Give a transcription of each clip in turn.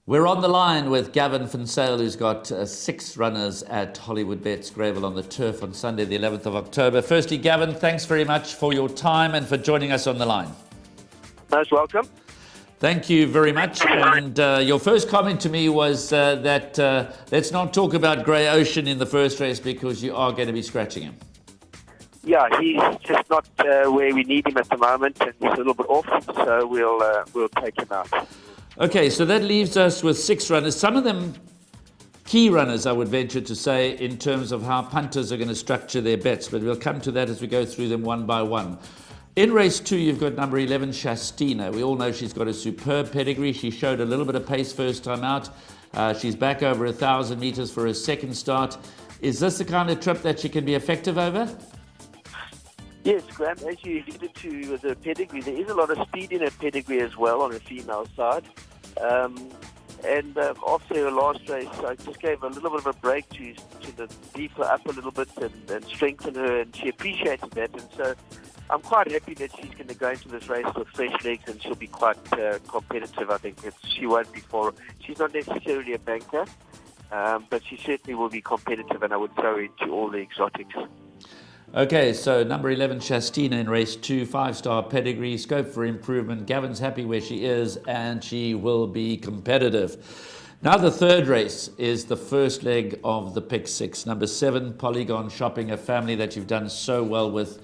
We're on the line with Gavin van Zyl, who's got 6 runners at Hollywood Bets Gravel on the turf on Sunday, the 11th of October. Firstly, Gavin, thanks very much for your time and for joining us on the line. Most welcome. Thank you very much. And your first comment to me was that let's not talk about Grey Ocean in the first race because you are going to be scratching him. Yeah, he's just not where we need him at the moment, and he's a little bit off, so we'll take him out. Okay, so that leaves us with 6 runners. Some of them key runners, I would venture to say, in terms of how punters are going to structure their bets, but we'll come to that as we go through them one by one. In race 2, you've got number 11, Shastina. We all know she's got a superb pedigree. She showed a little bit of pace first time out. She's back over 1,000 meters for her second start. Is this the kind of trip that she can be effective over? Yes, Graham, as you alluded to with her pedigree, there is a lot of speed in her pedigree as well on the female side. After her last race, I just gave a little bit of a break to beef her up a little bit and strengthen her, and she appreciated that. And so I'm quite happy that she's going to go into this race with fresh legs, and she'll be quite competitive. I think she won't be for. She's not necessarily a banker, but she certainly will be competitive, and I would throw into all the exotics. Okay, so number 11, Shastina in race 2, 5-star pedigree, scope for improvement. Gavin's happy where she is, and she will be competitive. Now the third race is the first leg of the pick 6. Number 7, Polygon Shopping, a family that you've done so well with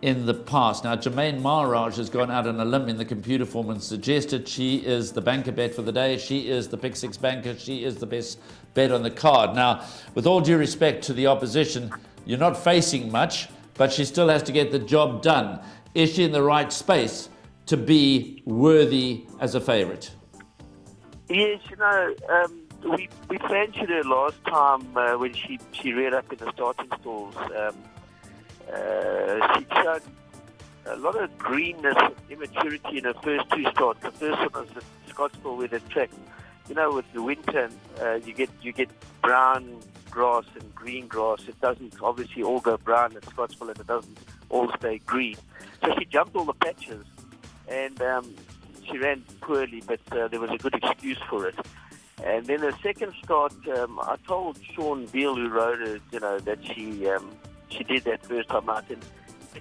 in the past. Now, Jermaine Maharaj has gone out on a limb in the computer form and suggested she is the banker bet for the day. She is the pick 6 banker. She is the best bet on the card. Now, with all due respect to the opposition, you're not facing much, but she still has to get the job done. Is she in the right space to be worthy as a favourite? Yes, we fancied her last time when she reared up in the starting stalls. She showed a lot of greenness and immaturity in her first 2 starts. The first one was at Scottsville with the track. With the winter, you get brown grass and green grass. It doesn't obviously all go brown at Scottsville, and it doesn't all stay green. So she jumped all the patches, and she ran poorly, but there was a good excuse for it. And then her second start, I told Sean Beale, who rode her, that she did that first time out, and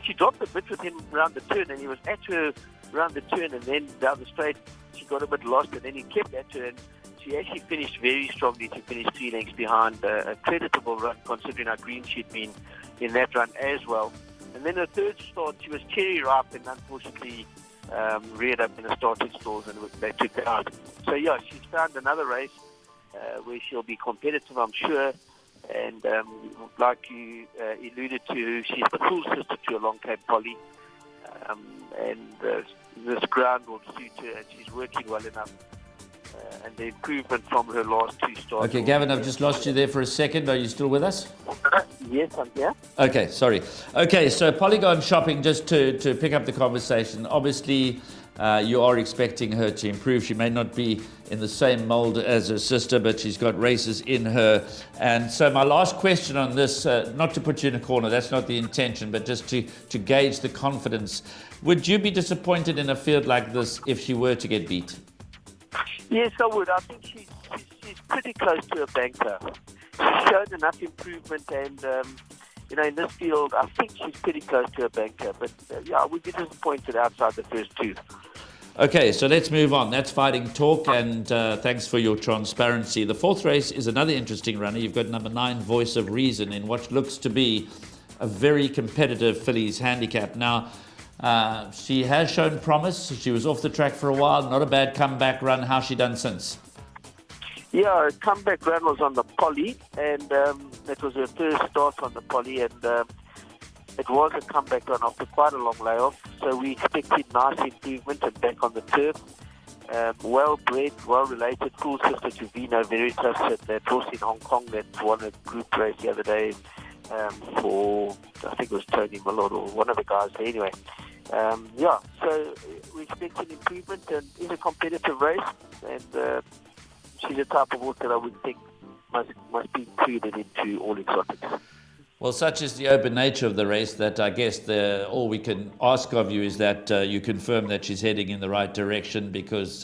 she dropped a bit with him around the turn, and he was at her around the turn, and then down the straight she got a bit lost, and then he kept at her, and she actually finished very strongly to finish 3 lengths behind. A creditable run considering how green she'd been in that run as well. And then her third start, she was cherry ripe and unfortunately reared up in the starting stalls, and they took her out. So yeah, she's found another race where she'll be competitive, I'm sure. And like you alluded to, she's the full sister to a Long Cape Polly. This ground will suit her, and she's working well enough. And the improvement from her last 2 starts. Okay, Gavin, I've just lost you there for a second. Are you still with us? Yes, I'm here. Okay, sorry. Okay, so Polygon Shopping, just to pick up the conversation, obviously you are expecting her to improve. She may not be in the same mold as her sister, but she's got races in her. And so my last question on this, not to put you in a corner, that's not the intention, but just to gauge the confidence. Would you be disappointed in a field like this if she were to get beat? Yes, I would. I think she's pretty close to a banker. She's shown enough improvement, and in this field, I think she's pretty close to a banker. But I would be disappointed outside the first 2. Okay, so let's move on. That's Fighting Talk, and thanks for your transparency. The 4th race is another interesting runner. You've got number 9, Voice of Reason, in what looks to be a very competitive fillies handicap. Now, she has shown promise. She was off the track for a while. Not a bad comeback run. How's she done since? Yeah, her comeback run was on the Poly, and it was her first start on the Poly, and it was a comeback run after quite a long layoff. So we expected nice improvement and back on the turf. Well-bred, well-related, full sister to Vino Veritas at that horse in Hong Kong that won a group race the other day for, I think it was Tony Millard or one of the guys there anyway. So we expect an improvement, and in a competitive race, and she's a type of horse that I would think must be included into all exotics. Well, such is the open nature of the race that I guess all we can ask of you is that you confirm that she's heading in the right direction, because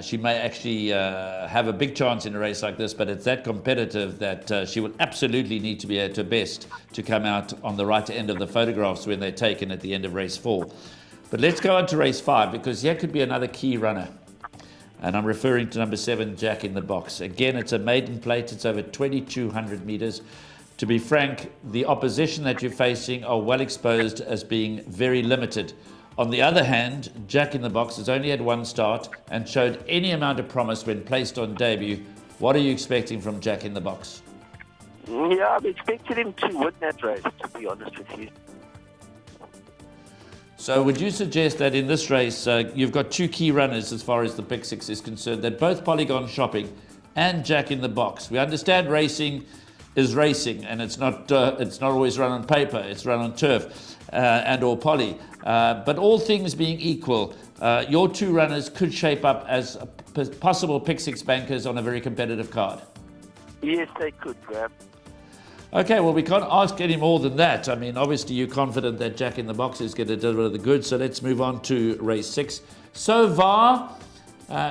she may actually have a big chance in a race like this, but it's that competitive that she will absolutely need to be at her best to come out on the right end of the photographs when they're taken at the end of race 4. But let's go on to race 5, because here could be another key runner. And I'm referring to number 7, Jack in the Box. Again, it's a maiden plate. It's over 2,200 meters. To be frank, the opposition that you're facing are well exposed as being very limited. On the other hand, Jack in the Box has only had one start and showed any amount of promise when placed on debut. What are you expecting from Jack in the Box? Yeah, I'm expecting him to win that race, to be honest with you. So would you suggest that in this race, you've got two key runners as far as the Pick Six is concerned, that both Polygon Shopping and Jack in the Box? We understand racing is racing, and it's not always run on paper, it's run on turf and or poly. But all things being equal, your two runners could shape up as possible Pick Six bankers on a very competitive card. Yes, they could, Graham. Okay, well, we can't ask any more than that. I mean, obviously you're confident that Jack in the Box is going to deliver the goods, so let's move on to race 6. So far,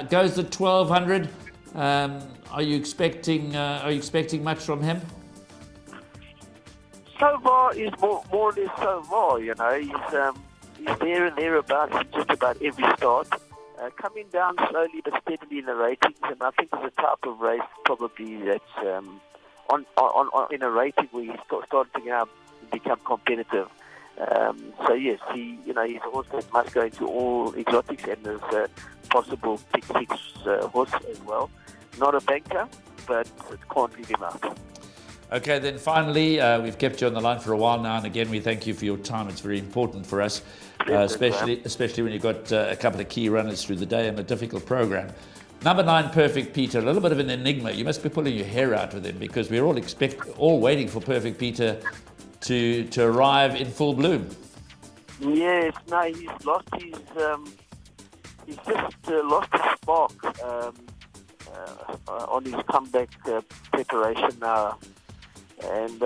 goes the 1,200. Are you expecting much from him? So far is more or less so far, you know. He's there and thereabouts in just about every start. Coming down slowly but steadily in the ratings, and I think it's a type of race probably that's in a rating where he's starting to become competitive. So yes, he's a horse that must go into all exotics, and there's a possible Pick Six horse as well. Not a banker, but it can't leave him out. Okay, then finally, we've kept you on the line for a while now, and again, we thank you for your time. It's very important for us, especially when you've got a couple of key runners through the day and a difficult program. Number 9, Perfect Peter, a little bit of an enigma. You must be pulling your hair out with him, because we're all waiting for Perfect Peter to arrive in full bloom. Yes, no, he's lost his lost his spark on his comeback preparation now, and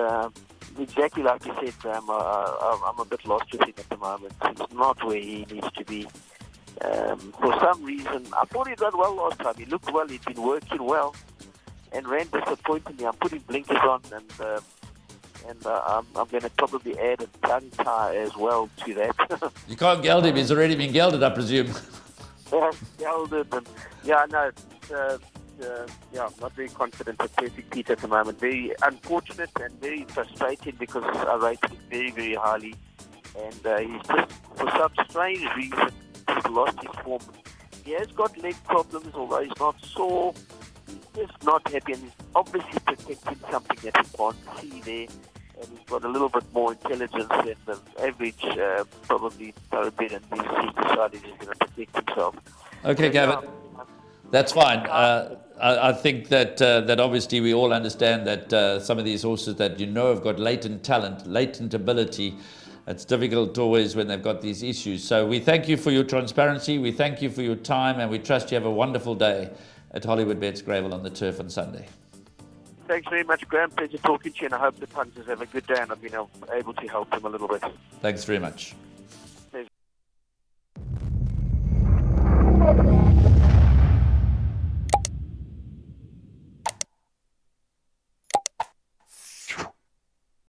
exactly like you said, I'm a bit lost with him at the moment. He's not where he needs to be. For some reason, I thought he done well last time. He looked well. He'd been working well, and ran disappointingly. I'm putting blinkers on, and I'm going to probably add a tongue tie as well to that. You can't geld him. He's already been gelded, I presume. Gelded, and I'm not very confident with Perfect Peter at the moment. Very unfortunate and very frustrating, because I rate him very, very highly, and he's just, for some strange reason, he's lost his form. He has got leg problems, although he's not sore. He's just not happy, and he's obviously protecting something that he can't see there. And he's got a little bit more intelligence than the average, probably thoroughbred, and he's decided he's going to protect himself. Okay, Gavin, that's fine. I think that obviously we all understand that some of these horses that have got latent talent, latent ability. It's difficult always when they've got these issues. So we thank you for your transparency, we thank you for your time, and we trust you have a wonderful day at Hollywood Bets Gravel on the turf on Sunday. Thanks very much, Graham. Pleasure talking to you, and I hope the punters have a good day and I've been able to help them a little bit. Thanks very much.